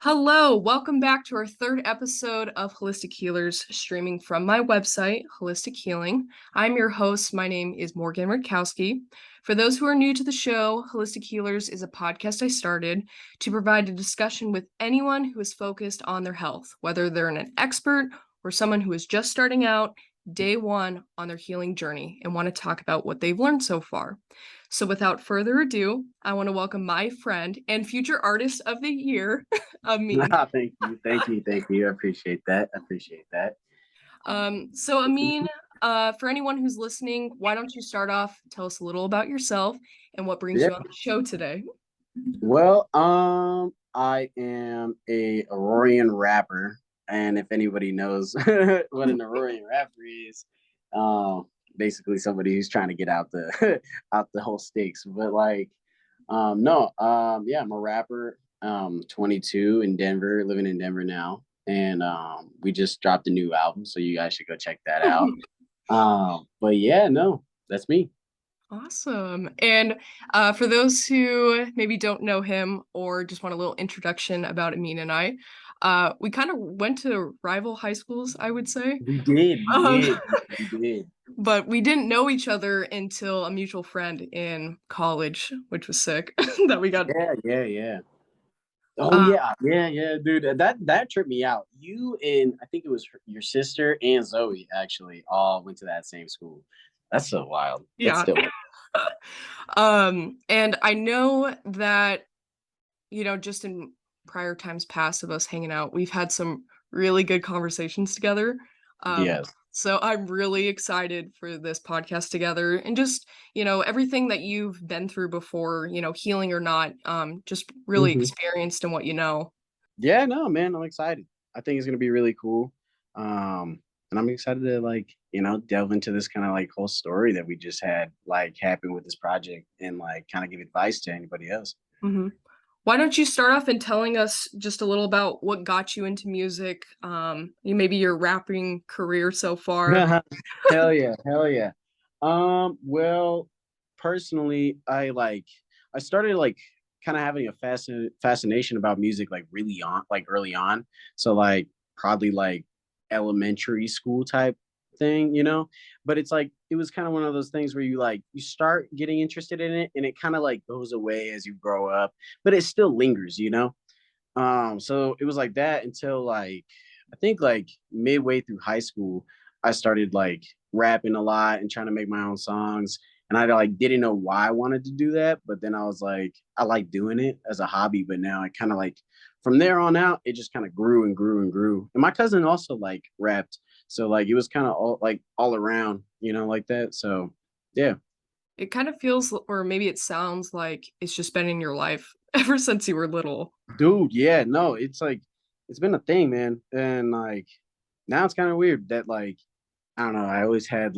Hello, welcome back to our third episode of Holistic Healers, streaming from my website, Holistic Healing. I'm your host. My name is Morgan Rutkowski. For those who are new to the show, Holistic Healers is a podcast I started to provide a discussion with anyone who is focused on their health, whether they're an expert or someone who is just starting out day one on their healing journey and want to talk about what they've learned so far. So without further ado, I want to welcome my friend and future artist of the year, Amin. Thank you. I appreciate that. So Amin, for anyone who's listening, why don't you start off, tell us a little about yourself and what brings you on the show today? Well, I am a Aurorian rapper, and if anybody knows what an Aurorian rapper is, basically somebody who's trying to get out the out the whole stakes. But yeah, I'm a rapper. 22 in Denver, living in Denver now, and we just dropped a new album, so you guys should go check that out. But yeah, no, that's me. Awesome. And for those who maybe don't know him or just want a little introduction about Amin and I, we kind of went to rival high schools, I would say. We did. But we didn't know each other until a mutual friend in college, which was sick that we got. Yeah. Oh yeah, dude. That tripped me out. You and I think it was your sister and Zoe actually all went to that same school. That's so wild. Yeah. And I know that, just in prior times past of us hanging out, we've had some really good conversations together. Yes. So I'm really excited for this podcast together and just, everything that you've been through before, healing or not, just really experienced in what you know. Yeah, no, man, I'm excited. I think it's gonna be really cool. And I'm excited to delve into this kind of whole story that we just had happen with this project and kind of give advice to anybody else. Mm-hmm. Why don't you start off in telling us just a little about what got you into music, maybe your rapping career so far? Hell yeah. Well, personally, I started kind of having a fascination about music early on. So probably elementary school type thing, but it was kind of one of those things where you start getting interested in it and it kind of goes away as you grow up, but it still lingers. So it was like that until I think midway through high school I started rapping a lot and trying to make my own songs, and I didn't know why I wanted to do that, but then I was I like doing it as a hobby. But now I kind of from there on out it just kind of grew and grew and grew, and my cousin also rapped, so it was kind of all around, like that. So yeah, it kind of feels, or maybe it sounds like it's just been in your life ever since you were little. Dude, yeah, no, it's been a thing, man. And now it's kind of weird that I don't know, I always had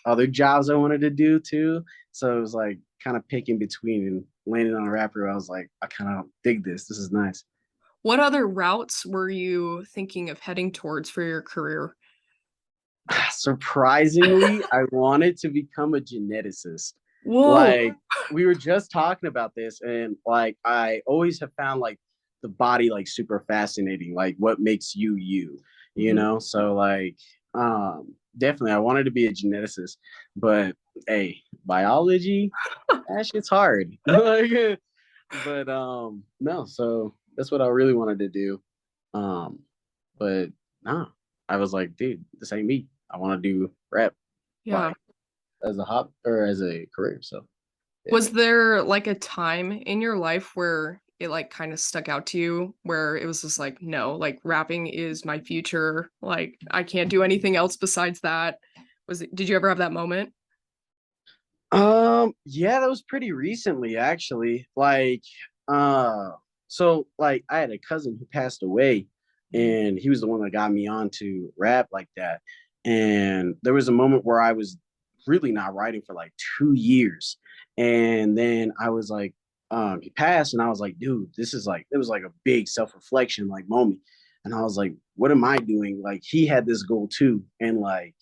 other jobs I wanted to do too. So it was kind of picking between and landing on a rapper. I was I kind of dig this. This is nice. What other routes were you thinking of heading towards for your career? Surprisingly, I wanted to become a geneticist. Whoa. We were just talking about this, and I always have found the body super fascinating, what makes you, you know? So definitely I wanted to be a geneticist, but hey, biology, that shit's hard. But no, so that's what I really wanted to do. But nah, I was dude, this ain't me. I want to do rap. Yeah. As a hobby or as a career. So yeah. Was there a time in your life where it kind of stuck out to you, where it was just no, rapping is my future, I can't do anything else besides that? Did you ever have that moment? Yeah, that was pretty recently actually. So I had a cousin who passed away, and he was the one that got me on to rap like that. And there was a moment where I was really not writing for 2 years, and then I was he passed, and I was dude, this is it was a big self-reflection moment, and I was what am I doing? He had this goal too, and I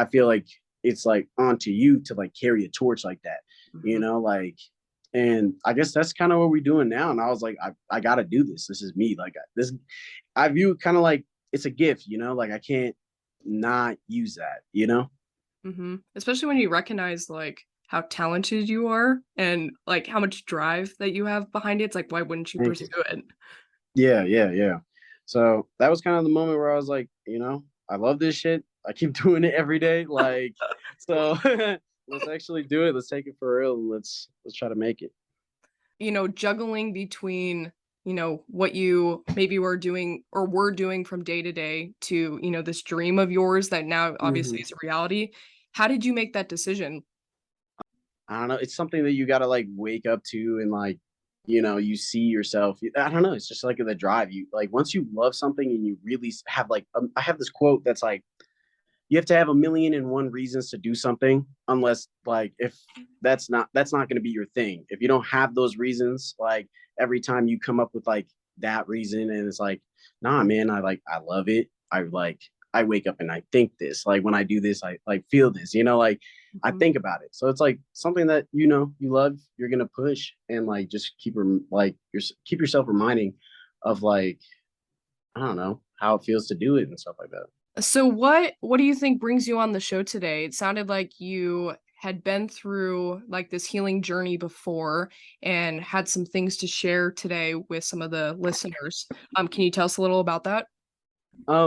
feel it's like onto you to like carry a torch like that, Mhm. like, and I guess that's kind of what we're doing now. And I was like, I gotta do this. This is me. Like this, I view it kind of like it's a gift, like I can't not use that. Mhm. Especially when you recognize, like, how talented you are and, like, how much drive that you have behind it. It's like, why wouldn't you Thank pursue you. it? Yeah, yeah, yeah. So that was kind of the moment where I was like, I love this shit. I keep doing it every day. Like, so let's actually do it. Let's take it for real. And let's try to make it. Juggling between, what you maybe were doing from day to day to, this dream of yours that now obviously Hmm. is a reality. How did you make that decision? I don't know. It's something that you gotta like wake up to and like, you see yourself. I don't know. It's just like the drive. You like once you love something and you really have like I have this quote that's like you have to have a million and one reasons to do something unless like if that's not going to be your thing if you don't have those reasons like every time you come up with like that reason and it's like nah man I love it I wake up and I think this like when I do this I like feel this like I Mhm. think about it so it's like something that you love you're gonna push and like just keep yourself reminding of like I don't know how it feels to do it and stuff like that. So what do you think brings you on the show today? It sounded like you had been through like this healing journey before and had some things to share today with some of the listeners. Can you tell us a little about that?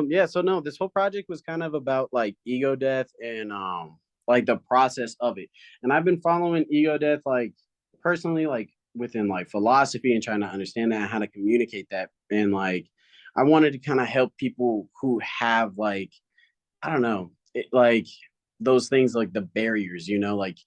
Yeah, so no, this whole project was kind of about like ego death and like the process of it. And I've been following ego death like personally like within like philosophy and trying to understand that how to communicate that and like I wanted to kind of help people who have like I don't know, like those things like the barriers, like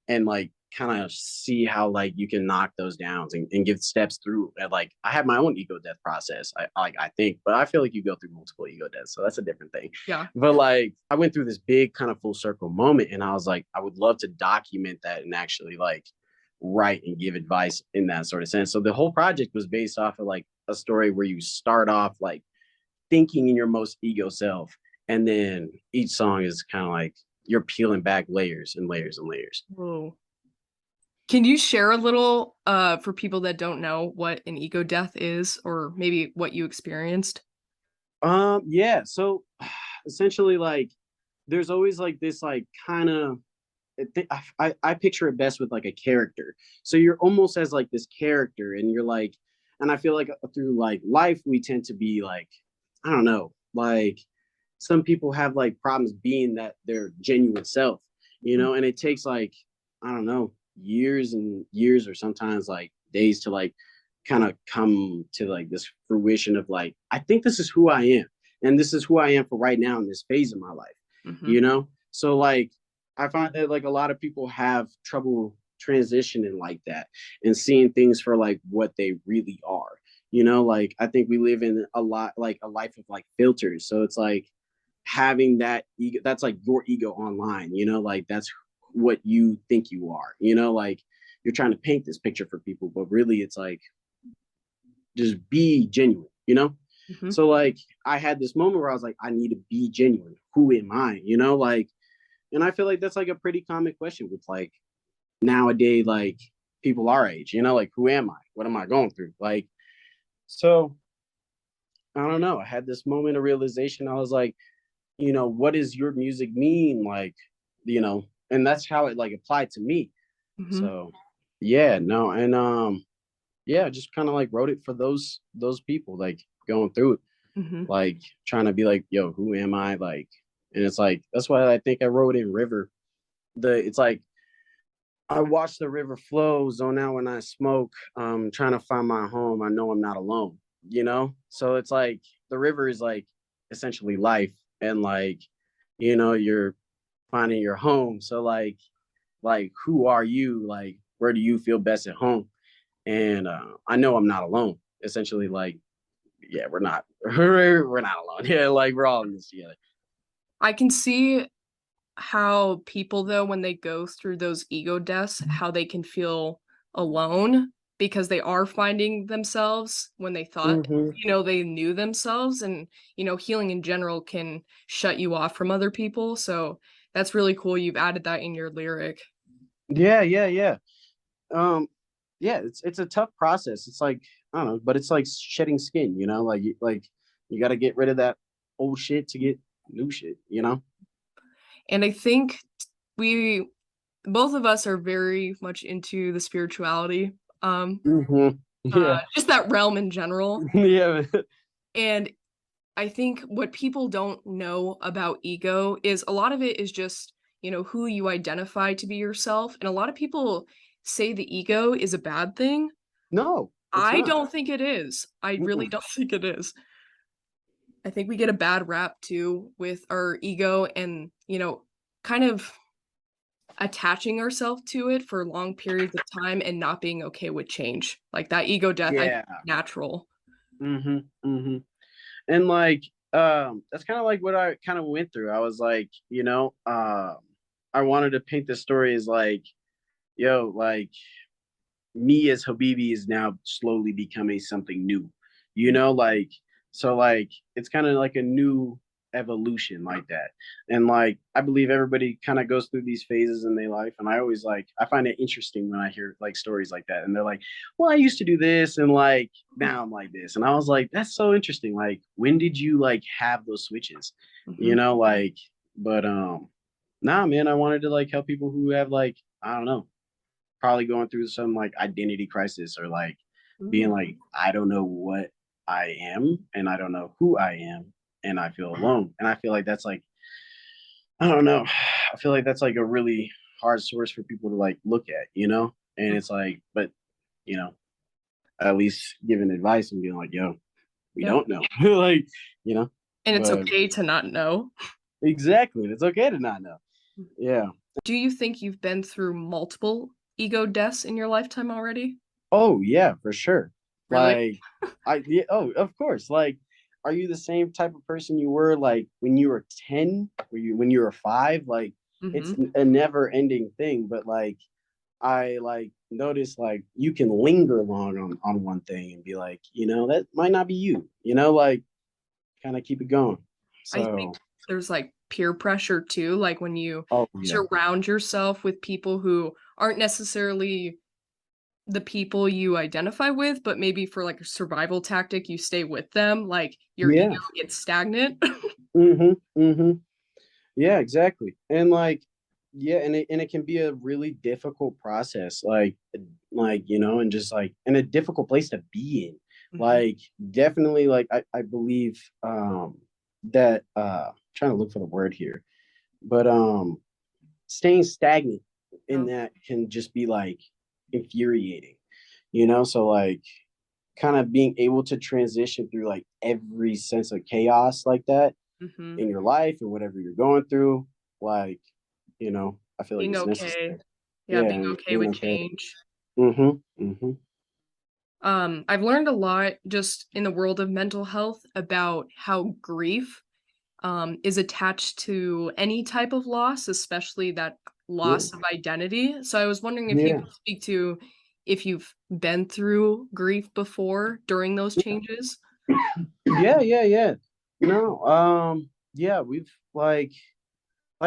and like kind of see how like you can knock those down and give steps through and like I have my own ego death process I think but I feel like you go through multiple ego deaths so that's a different thing Yeah. but like I went through this big kind of full circle moment and I was like I would love to document that and actually like write and give advice in that sort of sense so the whole project was based off of like a story where you start off like thinking in your most ego self and then each song is kind of like you're peeling back layers and layers and layers. Whoa. Can you share a little for people that don't know what an ego death is or maybe what you experienced? Yeah. So essentially, like, there's always like this, like, kind of. I picture it best with like a character. So you're almost as like this character, and you're like, and I feel like through like life we tend to be like, I don't know, like some people have like problems being that their genuine self, Mhm. and it takes like I don't know years and years or sometimes like days to like kind of come to like this fruition of like I think this is who I am and this is who I am for right now in this phase of my life, Mhm. so like I find that like a lot of people have trouble transitioning like that and seeing things for like what they really are. Like I think we live in a lot like a life of like filters. So it's like having that ego that's like your ego online, like that's what you think you are, like you're trying to paint this picture for people, but really it's like just be genuine. Mhm. So like I had this moment where I was like, I need to be genuine. Who am I? Like and I feel like that's like a pretty common question with like nowadays, like people our age, like who am I? What am I going through? Like, so I don't know. I had this moment of realization. I was like, what does your music mean? Like, and that's how it like applied to me. Mhm. So yeah, no, and yeah, just kind of like wrote it for those people, like going through it, Mhm. like trying to be like, yo, who am I? Like, and it's like that's why I think I wrote in River. It's like I watch the river flow, zone out when I smoke, trying to find my home. I know I'm not alone. So it's like the river is like essentially life and like, you're finding your home. So like who are you? Like where do you feel best at home? And I know I'm not alone. Essentially, like, yeah, we're not we're not alone. Yeah, like we're all in this together. I can see how people though when they go through those ego deaths, how they can feel alone because they are finding themselves when they thought, Mm-hmm. they knew themselves and, healing in general can shut you off from other people. So That's really cool. You've added that in your lyric. Yeah, yeah, yeah. Um, yeah, it's a tough process. It's like, I don't know, but it's like shedding skin, you know, like you got to get rid of that old shit to get new shit, you know? And I think we both of us are very much into the spirituality, um, Hmm. Yeah. just that realm in general. Yeah. And I think what people don't know about ego is a lot of it is just, who you identify to be yourself. And a lot of people say the ego is a bad thing. No, it's I not. don't think it is. I really Mm-mm. don't think it is. I think we get a bad rap too with our ego and, kind of attaching ourselves to it for long periods of time and not being okay with change. Like that ego death, I think Yeah. is natural. Hmm. Hmm. And like, that's kind of like what I kind of went through. I was like, I wanted to paint the story as like, yo, like me as Habibi is now slowly becoming something new, like, so like it's kind of like a new evolution like that. And like I believe everybody kind of goes through these phases in their life. And I always like I find it interesting when I hear like stories like that. And they're like, well, I used to do this and like now I'm like this. And I was like, that's so interesting. Like, when did you like have those switches? Mhm. Like, but nah, man, I wanted to like help people who have like, I don't know, probably going through some like identity crisis or like being Ooh. like, I don't know what I am and I don't know who I am and I feel alone. And I feel like that's like, I don't know. I feel like that's like a really hard source for people to like look at, And it's like, but you know, at least giving advice and being like, yo, we Yep. don't know. Like, you know, And it's but okay to not know. exactly. It's okay to not know. Yeah. Do you think you've been through multiple ego deaths in your lifetime already? Oh yeah, for sure. Really? Like yeah, oh, of course. Like, are you the same type of person you were like when you were 10, when you were 5? Like it's Hmm. a never ending thing, but like I like notice like you can linger long on one thing and be like, that might not be you, like kind of keep it going. I think So, there's like peer pressure too, like when you oh yeah. surround yourself with people who aren't necessarily the people you identify with, but maybe for like a survival tactic, you stay with them, like your ego Yeah. gets stagnant. Mhm. Mhm. Yeah, exactly. And like, yeah, and it can be a really difficult process, and just like in a difficult place to be in. Mhm. Like, definitely, like I believe that trying to look for the word here, but staying stagnant in Oh. that can just be like infuriating, so like kind of being able to transition through like every sense of chaos like that Mhm. in your life and whatever you're going through, like, I feel like Being it's okay. necessary. Yeah, Yeah, being and okay being with okay. change. Mm-hmm. I've learned a lot just in the world of mental health about how grief is attached to any type of loss, especially that Yeah. loss of identity. So I was wondering if you Yeah. could speak to if you've been through grief before during those changes. Yeah, yeah, yeah. No, yeah, we've like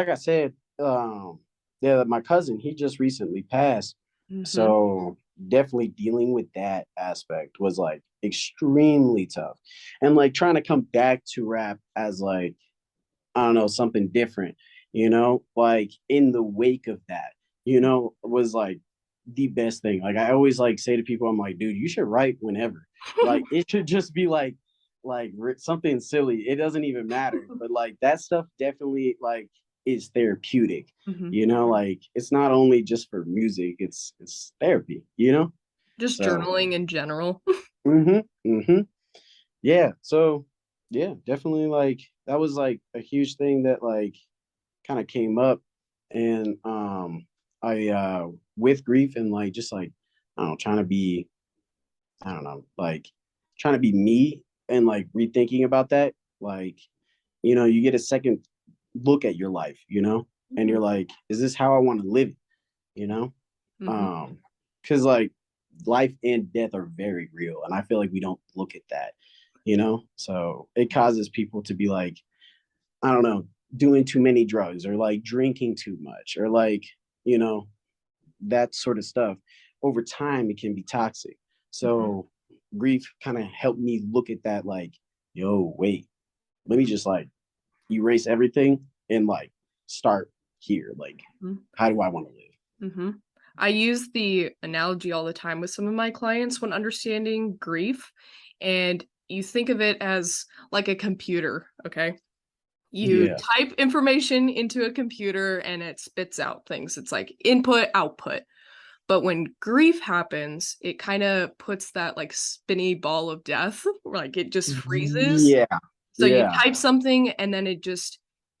I said, yeah, my cousin, he just recently passed. Mhm. So definitely dealing with that aspect was like extremely tough. And like trying to come back to rap as like, I don't know, something different, like in the wake of that, was like the best thing. Like I always like say to people, I'm like, dude, you should write whenever. Like it should just be like something silly. It doesn't even matter. But like that stuff definitely like is therapeutic. Mhm. Like it's not only just for music, it's therapy. Just So journaling in general. mm-hmm. Yeah. So yeah, definitely like that was like a huge thing that like kind of came up. And I with grief and like just like I don't know, trying to be, I don't know, like trying to be me and like rethinking about that. Like, you get a second look at your life, and Mhm. you're like, is this how I want to live it? You know? Mhm. Um, because like life and death are very real. And I feel like we don't look at that, So it causes people to be like, I don't know, doing too many drugs or like drinking too much or like, you know, that sort of stuff. Over time, it can be toxic. Mhm. So grief kind of helped me look at that like, yo, wait, let me just like erase everything and like start here. Like, Mhm. how do I want to live? Mhm. I use the analogy all the time with some of my clients when understanding grief, and you think of it as like a computer, okay? You Yeah. type information into a computer and it spits out things. It's like input, output. But when grief happens, it kinda puts that, like, spinny ball of death, like, it just freezes. Yeah. So you Yeah. type something and then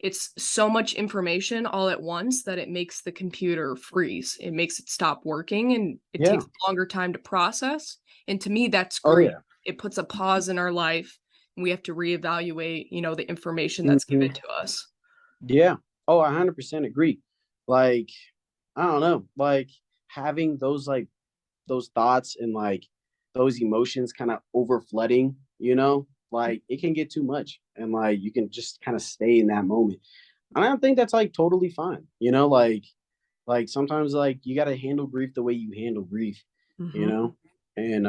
it's so much information all at once that it makes the computer freeze. It makes it stop working, and it Yeah. takes a longer time to process, and to me, that's Oh, grief. yeah. It puts a pause in our life, and we have to reevaluate, the information that's given Mhm. to us. Yeah. Oh, I 100% agree. Like, I don't know, like having those thoughts and like those emotions kind of over flooding, like it can get too much and like you can just kind of stay in that moment. And I don't think that's like totally fine, like sometimes like you got to handle grief the way you handle grief, you Mhm, know? And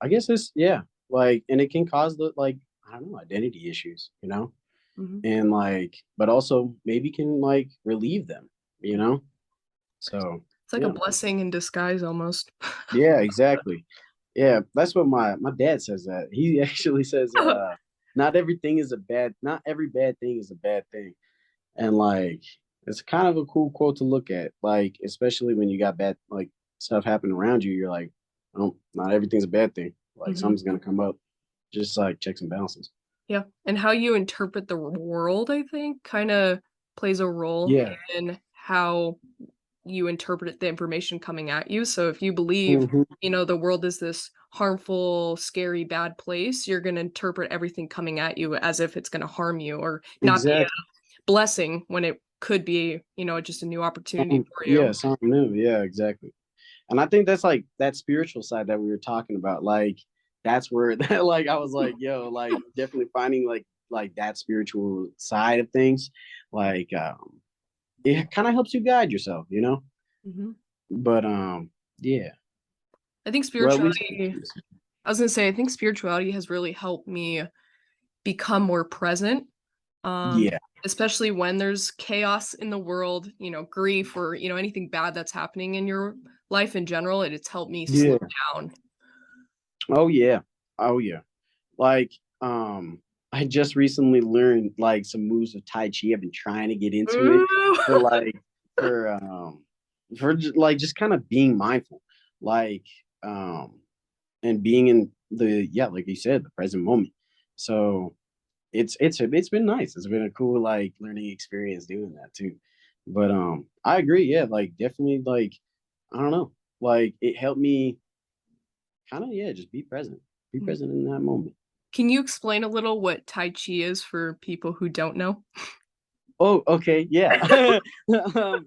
I guess it's yeah, like and it can cause the like I don't know, identity issues, mhm. and like but also maybe can like relieve them, you know? So, It's like a yeah. blessing in disguise almost. Yeah, exactly. Yeah, that's what my dad says that. He actually says, not every bad thing is a bad thing. And like it's kind of a cool quote to look at. Like, especially when you got bad like stuff happening around you, you're like, oh, not everything's a bad thing. Like Mhm. something's gonna come up. Just like checks and balances. Yeah, and how you interpret the world, I think, kinda plays a role Yeah. in how you interpret the information coming at you. So if you believe, Hmm. the world is this harmful, scary, bad place, you're gonna interpret everything coming at you as if it's gonna harm you or not be Exactly. a blessing when it could be, just a new opportunity for you. Yeah, something new. Yeah, exactly. And I think that's like that spiritual side that we were talking about. Like that's where that like I was like, yo, like definitely finding like that spiritual side of things. Like it kind of helps you guide yourself. Mhm. But yeah. I think Well at least spirituality I was gonna say, I think spirituality has really helped me become more present. Um, yeah. Especially when there's chaos in the world, grief or, anything bad that's happening in your life in general, it's helped me slow Yeah. down. Oh yeah. Oh yeah. Like I just recently learned like some moves of Tai Chi. I've been trying to get into it Ooh. for like for like just kind of being mindful. Like um and being in the yeah, like you said, the present moment. So it's been nice. It's been a cool like learning experience doing that too. But I agree, yeah, like definitely like I don't know. Like it helped me kind of yeah, just be present. Be Mm. present in that moment. Can you explain a little what Tai Chi is for people who don't know? Oh, okay, yeah.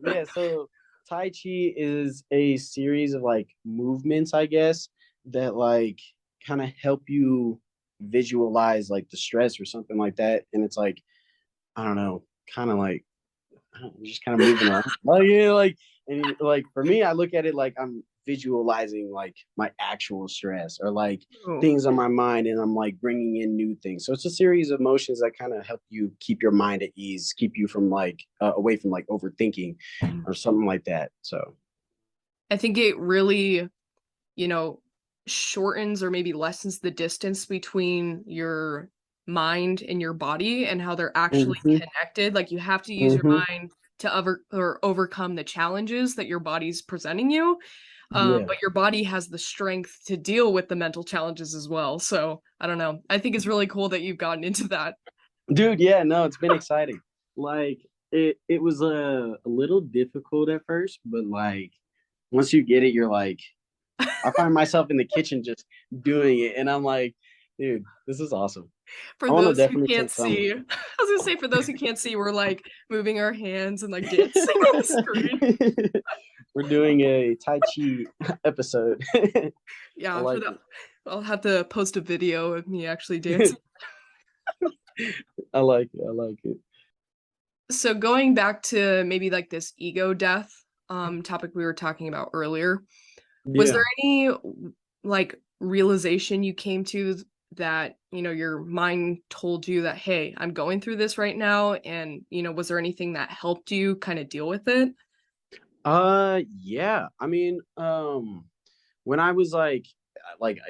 Yeah, so Tai Chi is a series of like movements, I guess, that like kind of help you visualize like the stress or something like that. And it's like, I don't know, kind of like just kind of moving around. Like, yeah, like, and like for me, I look at it like I'm visualizing like my actual stress or like Oh. things on my mind, and I'm like bringing in new things. So it's a series of motions that kind of help you keep your mind at ease, keep you from like away from like overthinking Mm. or something like that. So I think it really, you know, shortens or maybe lessens the distance between your mind and your body and how they're actually hmm connected. Like you have to use your hmm mind to overcome the challenges that your body's presenting you. yeah, But your body has the strength to deal with the mental challenges as well. So I don't know. I think it's really cool that you've gotten into that. dude, yeah, no, it's been exciting. Like it was a little difficult at first, but like once you get it, you're like I find myself in the kitchen just doing it, and I'm like, dude, this is awesome. For I want to those who definitely can't take some. see, I was gonna say for those who can't see, we're like moving our hands and like dancing on the screen. We're doing a Tai Chi episode. I Yeah, for like the I'll have to post a video of me actually dancing. it. I like it. I like it. So going back to maybe like this ego death topic we were talking about earlier, was there Yeah. any like realization you came to that, your mind told you that, hey, I'm going through this right now? And, was there anything that helped you kind of deal with it? Yeah. I mean, when I was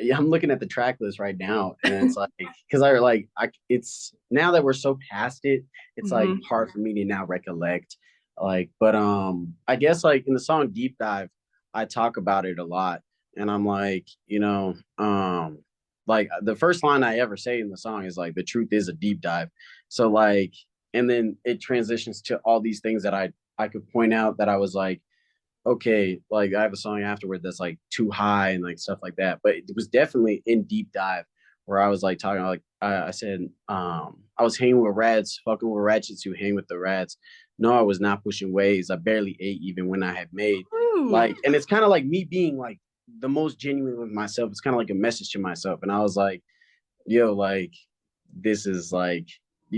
yeah, I'm looking at the track list right now, and it's like, because it's now that we're so past it, it's like Hmm. hard for me to now recollect. But I guess like in the song Deep Dive, I talk about it a lot, and I'm like, like the first line I ever say in the song is like, the truth is a deep dive. So like, and then it transitions to all these things that I could point out that I was like, okay, like I have a song afterward that's like too high and like stuff like that. But it was definitely in deep dive where I was like talking like I said, I was hanging with rats, fucking with ratchets who hang with the rats. No, I was not pushing waves. I barely ate even when I had made Ooh. like, and it's kind of like me being like the most genuine with myself. It's kind of like a message to myself. And I was like, yo, like this is like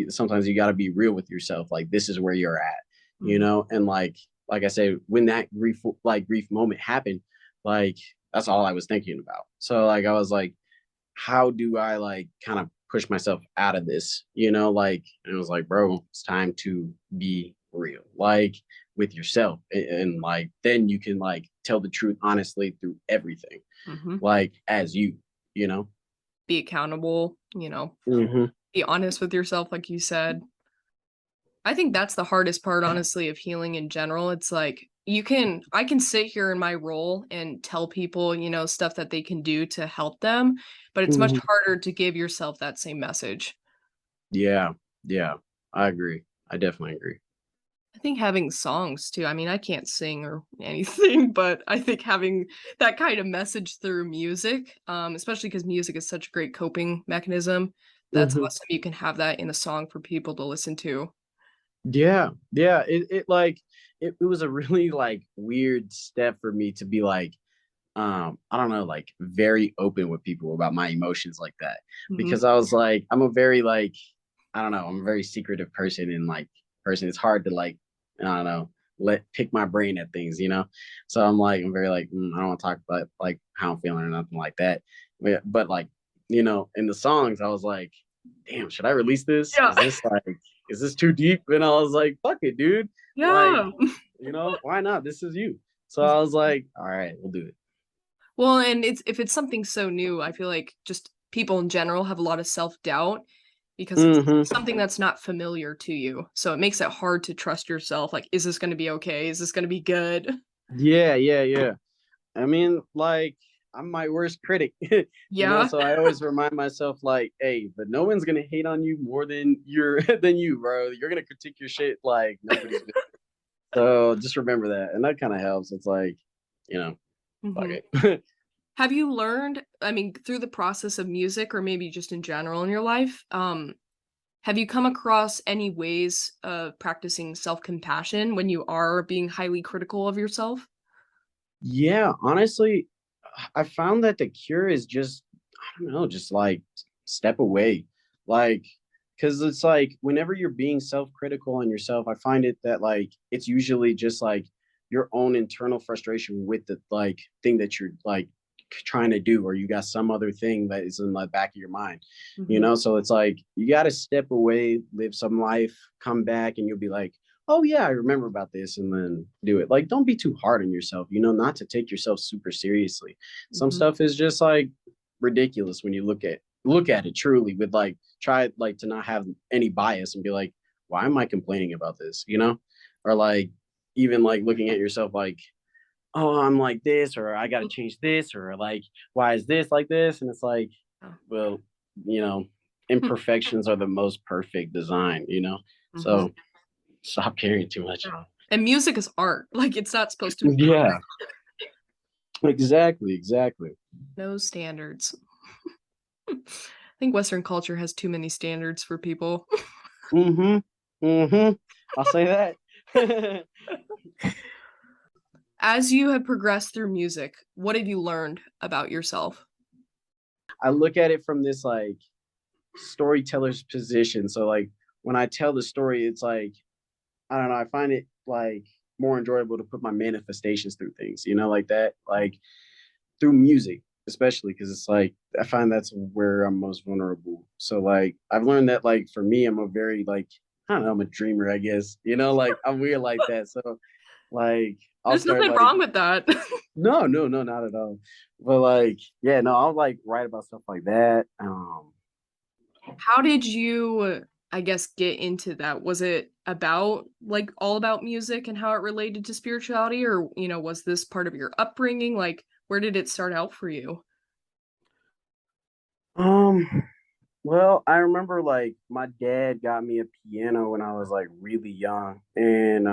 sometimes you got to be real with yourself. Like this is where you're at, Mhm. and like I said, when that grief moment happened, like that's all I was thinking about. So like I was like, how do I like kind of push myself out of this? Like, and it was like, bro, it's time to be real, like with yourself, and like then you can like tell the truth honestly through everything, Mhm. like as you, you know. Be accountable, Mm-hmm. be honest with yourself, like you said. I think that's the hardest part, honestly, of healing in general. It's like I can sit here in my role and tell people, stuff that they can do to help them, but it's much Mm-hmm. harder to give yourself that same message. Yeah, yeah, I agree. I definitely agree. I think having songs too. I mean, I can't sing or anything, but I think having that kind of message through music, especially because music is such a great coping mechanism, that's Mm-hmm. awesome. You can have that in a song for people to listen to. Yeah, yeah. It was a really like weird step for me to be like, I don't know, like very open with people about my emotions like that. Hmm. Because I was like, I'm a very like, I don't know, I'm a very secretive person and like person. It's hard to like, I don't know, let pick my brain at things. So I'm like, I'm very like, I don't want to talk about like how I'm feeling or nothing like that. But like, in the songs, I was like, damn, should I release this? Yeah. Is this too deep? And I was like, fuck it, dude. Like, Yeah. why not? This is you. So I was like, all right, we'll do it. Well, and it's if it's something so new, I feel like just people in general have a lot of self-doubt because it's Hmm. something that's not familiar to you. So it makes it hard to trust yourself. Like, is this going to be okay? Is this going to be good? Yeah, yeah, yeah. I mean, like, I'm my worst critic, Yeah. so I always remind myself, like, hey, but no one's gonna hate on you more than than you, bro. You're gonna critique your shit like nobody's business. So just remember that, and that kind of helps. It's like, you know, fuck Hmm. it. Have you learned, I mean, through the process of music or maybe just in general in your life, have you come across any ways of practicing self-compassion when you are being highly critical of yourself? Yeah, honestly, I found that the cure is just, I don't know, just like step away. Like, because it's like whenever you're being self-critical on yourself, I find it that like it's usually just like your own internal frustration with the like thing that you're like trying to do, or you got some other thing that is in the back of your mind, Mhm. So it's like you got to step away, live some life, come back, and you'll be like, oh yeah, I remember about this, and then do it. Like, don't be too hard on yourself, not to take yourself super seriously. Some Mhm. stuff is just like ridiculous when you look at it truly with like try like to not have any bias and be like, why am I complaining about this? Or like even like looking at yourself like, oh, I'm like this, or I gotta change this, or like, why is this like this? And it's like, Oh. well, you know, imperfections are the most perfect design. Mhm. So stop caring too much. Yeah. And music is art. Like, it's not supposed to be Yeah, exactly, exactly. no standards. I think Western culture has too many standards for people. Mm-hmm. Mm-hmm. I'll say that. As you have progressed through music, what have you learned about yourself? I look at it from this like storyteller's position. So like when I tell the story, it's like I don't know, I find it like more enjoyable to put my manifestations through things, like that, like through music, especially because it's like I find that's where I'm most vulnerable. So like I've learned that like for me, I'm a very like I don't know, I'm a dreamer, I guess. Like I'm weird like that. So like I'll There's start nothing like wrong with that. no, no, no, not at all. But like, yeah, no, I'll like write about stuff like that. How did you, I guess, get into that? Was it about like all about music and how it related to spirituality, or was this part of your upbringing? Like, where did it start out for you? um, well, I remember like my dad got me a piano when I was like really young. And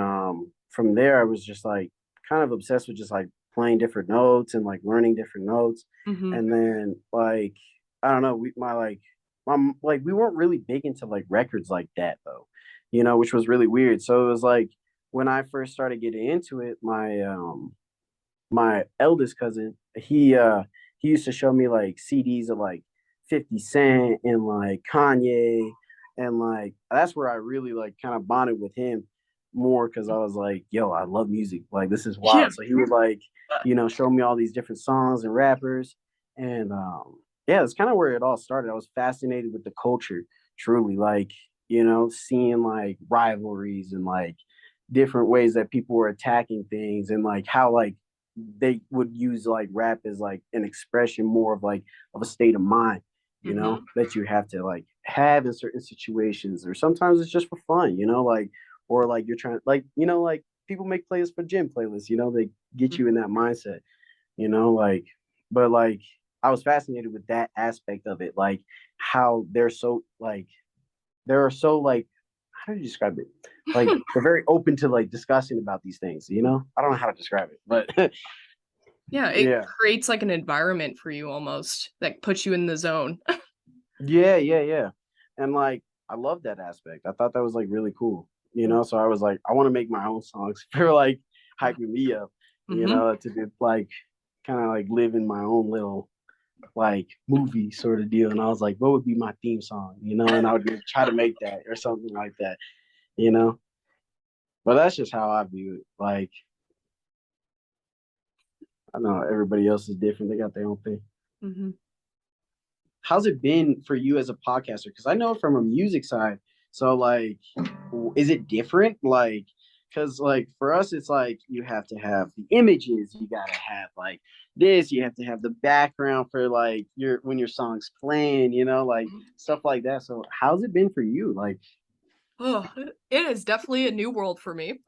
from there I was just like kind of obsessed with just like playing different notes and like learning different notes. Hmm. And then like I don't know, we weren't really big into like records like that though, which was really weird. So it was like when I first started getting into it, my eldest cousin, he used to show me like CDs of like 50 Cent and like Kanye, and like that's where I really like kind of bonded with him more because I was like, yo, I love music. Like this is Yeah. wild. So he would like, show me all these different songs and rappers. And yeah, it's kind of where it all started. I was fascinated with the culture, truly, like, seeing like rivalries and like different ways that people were attacking things and like how like they would use like rap as like an expression more of like of a state of mind, Hmm. that you have to like have in certain situations, or sometimes it's just for fun, like or like you're trying like like people make playlists for gym playlists, they get you in that mindset, like but like I was fascinated with that aspect of it, like how they're so like how do you describe it? Like they're very open to like discussing about these things, I don't know how to describe it, but Yeah, it yeah. creates like an environment for you almost that puts you in the zone. Yeah, yeah, yeah. And like I love that aspect. I thought that was like really cool. So I was like, I want to make my own songs for like hyping me up, Hmm. to be like kind of like live in my own little like movie sort of deal. And I was like, what would be my theme song? And I would try to make that or something like that, you know. But that's just how I view it. Like I know everybody else is different. They got their own thing. Hmm. How's it been for you as a podcaster? Because I know from a music side, so like, is it different? Like, because like for us, it's like you have to have the images, you gotta have like this, you have to have the background for like your when your song's playing, like stuff like that. So how's it been for you? Like, Oh, it is definitely a new world for me.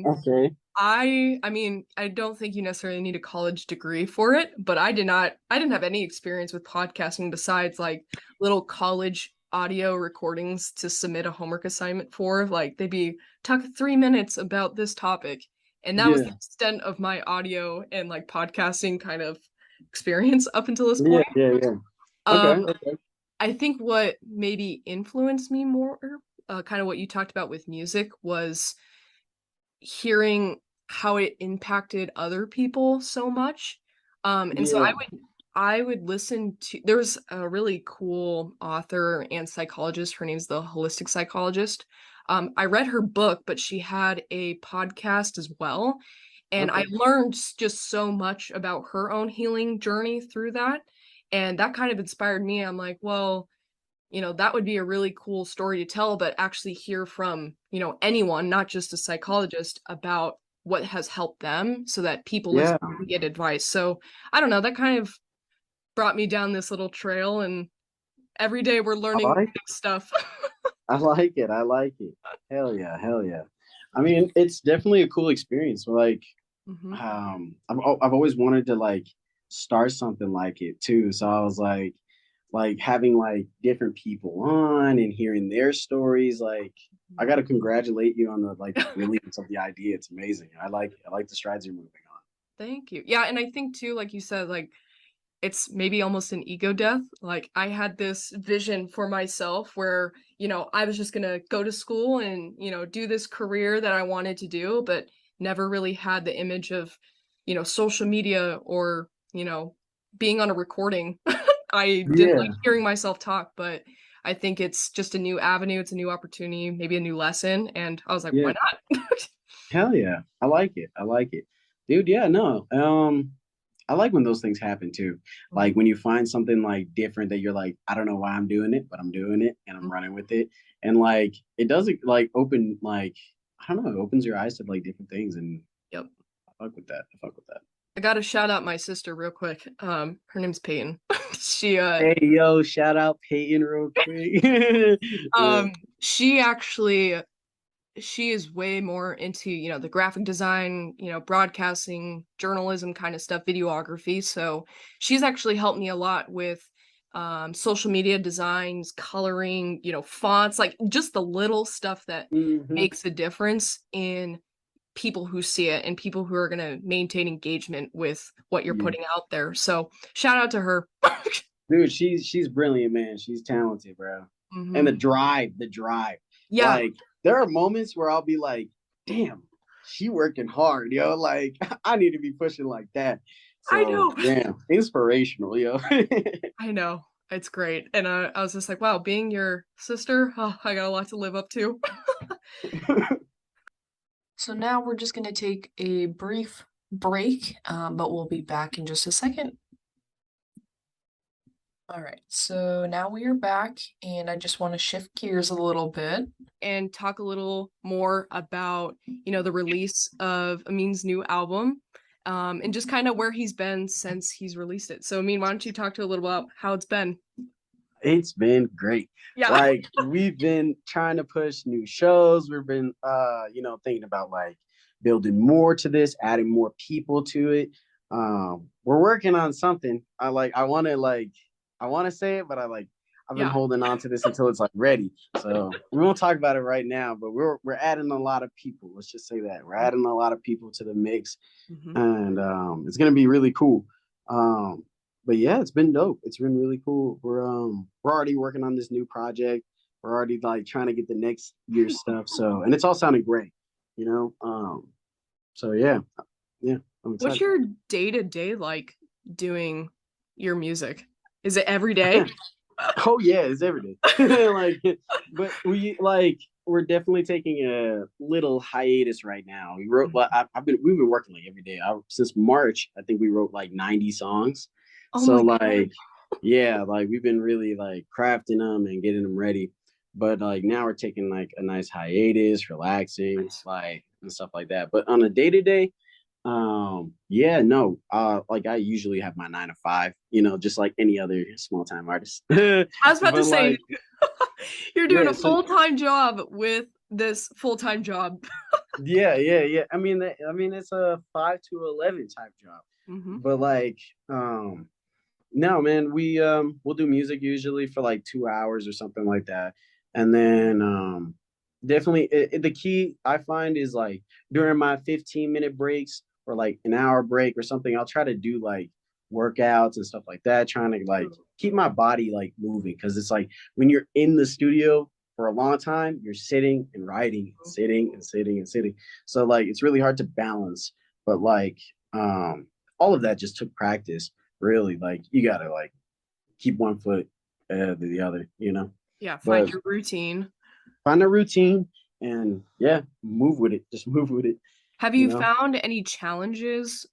okay, I mean, I don't think you necessarily need a college degree for it, but I didn't have any experience with podcasting besides like little college audio recordings to submit a homework assignment for. Like they'd be talk 3 minutes about this topic. And that was the yeah, extent of my audio and like podcasting kind of experience up until this yeah, point. yeah, yeah. Okay, Um, okay, I think what maybe influenced me more, kind of what you talked about with music was hearing how it impacted other people so much. And so yeah, I would listen to there's a really cool author and psychologist. Her name's the holistic psychologist. I read her book, but she had a podcast as well. And I okay, learned just so much about her own healing journey through that. And that kind of inspired me. I'm like, well, that would be a really cool story to tell, but actually hear from, anyone, not just a psychologist, about what has helped them so that people yeah. listen and get advice. So I don't know, that kind of brought me down this little trail, and every day we're I learning like new stuff. I like it. I like it. Hell yeah, hell yeah. I mean, it's definitely a cool experience. Like, Hmm. I've always wanted to like start something like it too. So I was like having like different people on and hearing their stories. Like, I got to congratulate you on the brilliance of the idea. It's amazing. I like it. I like the strides you're moving on. Thank you. Yeah, and I think too, like you said, like it's maybe almost an ego death. Like I had this vision for myself where, I was just gonna go to school and, do this career that I wanted to do, but never really had the image of, social media or, being on a recording. I didn't like Yeah, hearing myself talk, but I think it's just a new avenue, it's a new opportunity, maybe a new lesson, and I was like, Yeah. why not? Hell yeah. I like it. I like it. Dude, yeah, no. I like when those things happen too. Like Mhm, when you find something like different that you're like, I don't know why I'm doing it, but I'm doing it and I'm mhm. running with it. And like it doesn't like open like I don't know, it opens your eyes to like different things and Yep. I fuck with that. I fuck with that. I gotta shout out my sister real quick. Her name's Peyton. She Hey yo, shout out Peyton real quick. Yeah. she actually she is way more into, the graphic design, broadcasting, journalism kind of stuff, videography. So she's actually helped me a lot with social media designs, coloring, fonts, like just the little stuff that Hmm. makes a difference in people who see it and people who are going to maintain engagement with what you're Yeah. putting out there. So shout out to her. Dude, she's brilliant, man. She's talented, bro. And Hmm. the drive. Yeah, Like there are moments where I'll be like, damn, she working hard, yo. Like I need to be pushing like that. I So know. damn, inspirational, yo. I know. It's great. And I was just like, wow, being your sister, oh, I got a lot to live up to. So now we're just going to take a brief break, but we'll be back in just a second. All right, so now we are back, and I just want to shift gears a little bit and talk a little more about, the release of Amin's new album, and just kind of where he's been since he's released it. So, Amin, why don't you talk to a little about how it's been? It's been great. Yeah. Like we've been trying to push new shows. We've been thinking about like building more to this, adding more people to it. We're working on something. I want to say it, but I've been Yeah. holding on to this until it's like ready. So we won't talk about it right now, but we're adding a lot of people. Let's just say that. We're adding a lot of people to the mix Hmm. and it's gonna be really cool. Um, but yeah, it's been dope. It's been really cool. We're already working on this new project. We're already like trying to get the next year stuff. So and it's all sounding great, you know. So yeah, yeah, I'm What's excited. your day to day like doing your music? Is it every day? Oh yeah, it's every day. Like, but we're definitely taking a little hiatus right now. We wrote, well, we've been working like every day. Since March, I think we wrote like 90 songs. Oh So my God. like, yeah, like we've been really like crafting them and getting them ready. But like now we're taking like a nice hiatus, relaxing, Nice. like and stuff like that. But on a day to day, yeah, no, like I usually have my 9 to 5, just like any other small time artist. I was about to But say, like, you're doing yeah, a so full-time job with this full-time job. yeah, yeah, yeah. I mean, it's a 5 to 11 type job, Hmm. but like, no, man, we'll do music usually for like 2 hours or something like that, and then definitely the key I find is like during my 15-minute breaks or like an hour break or something, I'll try to do like workouts and stuff like that, trying to like keep my body like moving because it's like when you're in the studio for a long time, you're sitting and writing, sitting and sitting and sitting, so like it's really hard to balance, but like all of that just took practice really like you gotta like keep one foot ahead of the other, Yeah, find but your routine. find a routine and yeah, move with it, just move with it, Have you you know found any challenges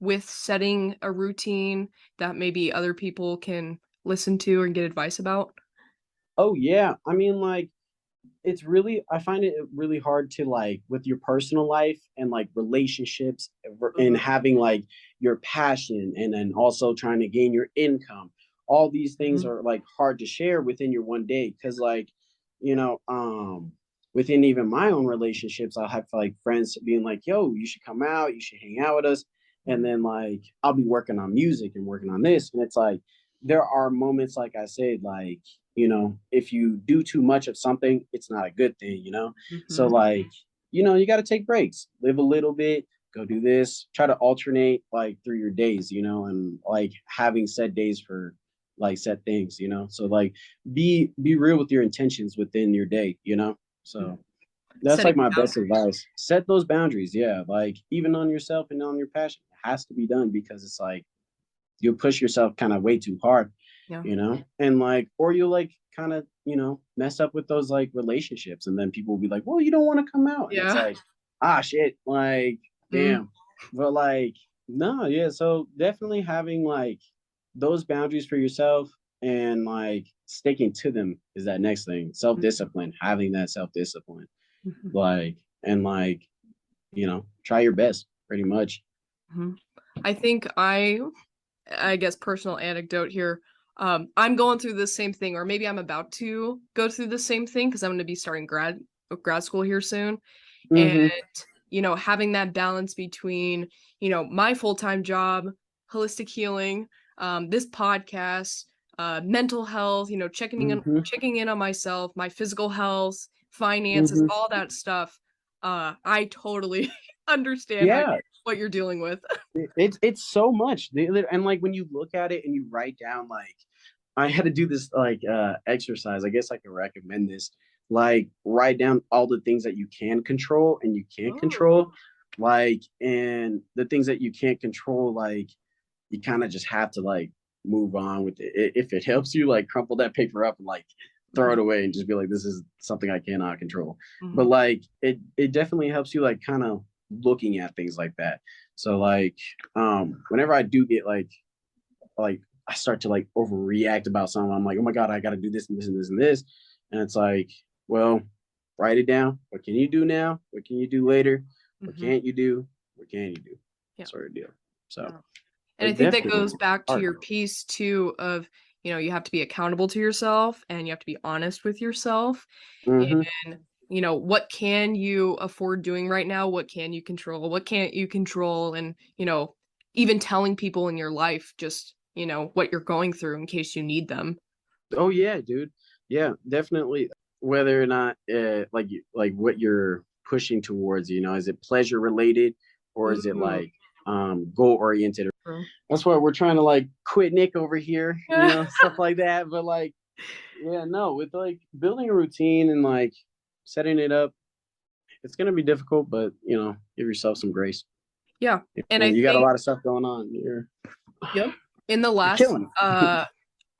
with setting a routine that maybe other people can listen to and get advice about? oh yeah, I mean like it's really I find it really hard to like with your personal life and like relationships and Mhm, having like your passion and then also trying to gain your income. All these things mhm, are like hard to share within your one day because like, you know, within even my own relationships, I'll have like friends being like, yo, you should come out, you should hang out with us. And mhm, then like I'll be working on music and working on this. And it's like there are moments, like I said, like if you do too much of something, it's not a good thing. So mhm. like, you got to take breaks, live a little bit, go do this, try to alternate like through your days, and like having set days for like set things. So like be real with your intentions within your day. Mhm. So that's Setting like my best boundaries. advice. Set those boundaries. Yeah. Like even on yourself and on your passion. It has to be done because it's like you'll push yourself kind of way too hard Yeah. and like, or you'll like kind of, mess up with those like relationships. And then people will be like, well, you don't want to come out. And it's Yeah. like, ah, shit, like, Mm, damn. But like, no, yeah. So definitely having like those boundaries for yourself and like sticking to them is that next thing. Self discipline, having that self discipline, mhm, like, and like, try your best pretty much. mhm. I think I guess personal anecdote here. I'm going through the same thing, or maybe I'm about to go through the same thing because I'm going to be starting grad school here soon. And, Mm-hmm. having that balance between, my full-time job, holistic healing, this podcast, mental health, Mm-hmm. checking in on myself, my physical health, finances, Mm-hmm. all that stuff. I totally understand Yeah. what you're dealing with. It's so much. And like when you look at it and you write down, like, I had to do this like exercise. I guess I can recommend this. Like, write down all the things that you can control and you can't Oh. control. Like, and the things that you can't control, like, you kind of just have to like move on with it. If it helps you, like, crumple that paper up and like throw it Mhm, away and just be like, this is something I cannot control. But mhm, like it definitely helps you like kind of looking at things like that. So like whenever I do get like I start to like overreact about something, I'm like, oh my God, I gotta do this and this and this and this. And it's like, well, write it down. What can you do now? What can you do later? What mhm. can't you do? What can you do? Yeah, Sort of deal. So yeah. And I but think that definitely goes back to hard. your piece too of, you have to be accountable to yourself and you have to be honest with yourself. Mm-hmm. And, what can you afford doing right now? What can you control? What can't you control? And, even telling people in your life just, what you're going through in case you need them. Oh yeah, dude. Yeah, definitely. Whether or not like what you're pushing towards, is it pleasure related or is it Ooh. like goal oriented? True. That's why we're trying to like quit Nick over here, Yeah. stuff like that. But like, yeah, no, with like building a routine and like setting it up, it's gonna be difficult, but give yourself some grace. Yeah. And I And you got a think, lot of stuff going on. You're yep. In the you're last killing it. uh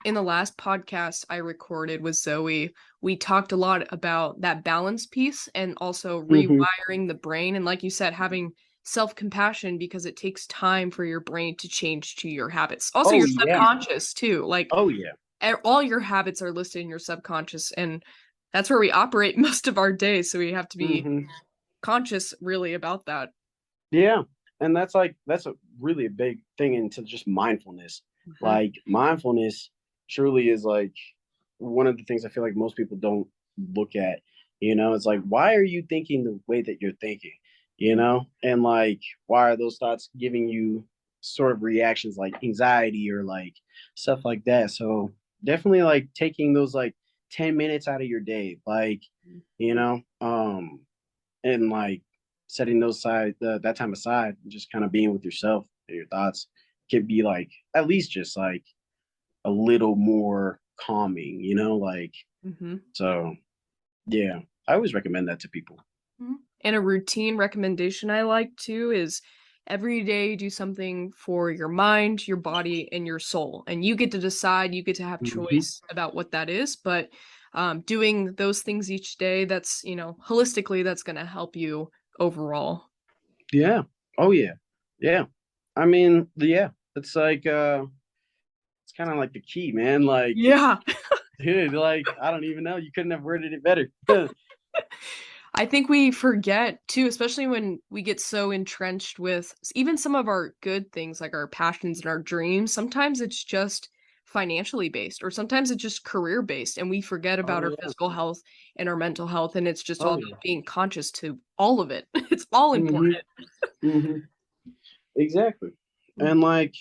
in the last podcast I recorded with Zoe, we talked a lot about that balance piece and also Hmm. rewiring the brain. And like you said, having self compassion because it takes time for your brain to change to your habits. Also, Oh your yeah. subconscious, too. Like, Oh yeah. all your habits are listed in your subconscious. And that's where we operate most of our day. So we have to be Hmm. conscious, really, about that. Yeah. And that's a really a big thing into just mindfulness. Mhm. Like mindfulness truly is like one of the things I feel like most people don't look at. It's like, why are you thinking the way that you're thinking? And like, why are those thoughts giving you sort of reactions like anxiety or like stuff like that? So definitely like taking those like 10 minutes out of your day, like, and like setting those side that time aside and just kind of being with yourself and your thoughts could be like at least just like a little more calming, like, Mhm. so yeah, I always recommend that to people. Mhm. And a routine recommendation I like too is every day do something for your mind, your body, and your soul. And you get to decide, you get to have Hmm. choice about what that is. But doing those things each day, that's, holistically, that's going to help you overall. Yeah. Oh yeah. Yeah. I mean, yeah, it's like it's kind of like the key, man. Like, Yeah. dude, like I don't even know, you couldn't have worded it better. I think we forget too, especially when we get so entrenched with even some of our good things like our passions and our dreams. Sometimes it's just financially based, or sometimes it's just career based, and we forget about Oh our yeah. physical health and our mental health. And it's just all Oh about yeah. being conscious to all of it. It's all Hmm. important. Hmm. Exactly. Mm. And like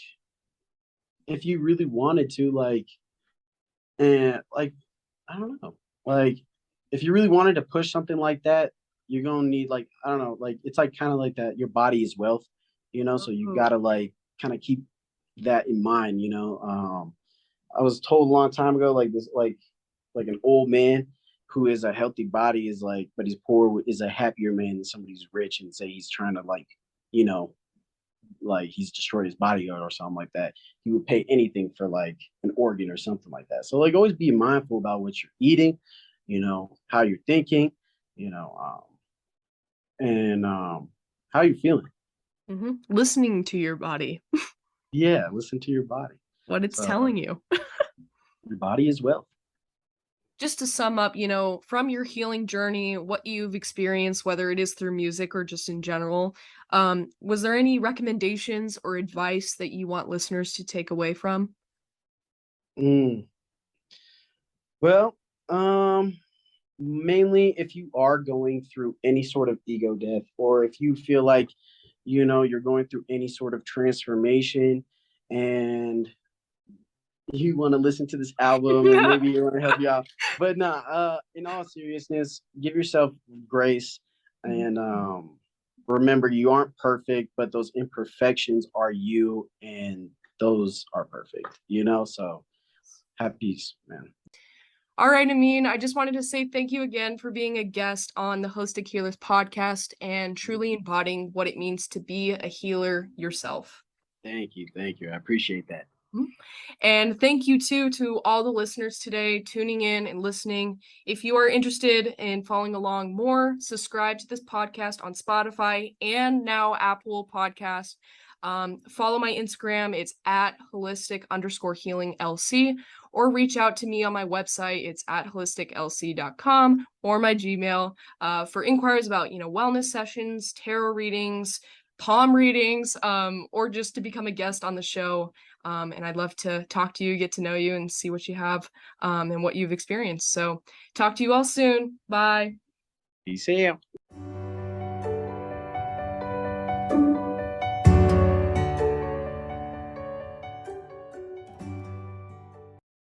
if you really wanted to, like, and like I don't know. Like, if you really wanted to push something like that, you're gonna need like I don't know. Like, it's like kind of like that. Your body is wealth, So you Oh. gotta like kind of keep that in mind. I was told a long time ago, like this, like an old man who is a healthy body is like, but he's poor is a happier man than somebody who's rich and say he's trying to like, you know, like he's destroyed his bodyguard or something like that. He would pay anything for like an organ or something like that. So like always be mindful about what you're eating, how you're thinking, you know, and how you're feeling. Listening to your body, Yeah, listen to your body. what it's So telling you. your body is wealth. Just to sum up, from your healing journey, what you've experienced, whether it is through music or just in general, was there any recommendations or advice that you want listeners to take away from? Mm. Well, mainly if you are going through any sort of ego death, or if you feel like, you're going through any sort of transformation and you want to listen to this album and maybe it want to help you out. But nah, in all seriousness, give yourself grace Mhm. and remember you aren't perfect, but those imperfections are you and those are perfect, So have peace, man. All right, Amin, I just wanted to say thank you again for being a guest on the Holistic Healers podcast and truly embodying what it means to be a healer yourself. Thank you. Thank you. I appreciate that. Mhm. And thank you too to all the listeners today tuning in and listening. If you are interested in following along more, subscribe to this podcast on Spotify and now Apple Podcast. Follow my Instagram. It's at holistic_healing LC, or reach out to me on my website. It's at holistiklc.com, or my Gmail for inquiries about, wellness sessions, tarot readings, palm readings, or just to become a guest on the show. And I'd love to talk to you, get to know you, and see what you have and what you've experienced. So talk to you all soon. Bye. Peace out.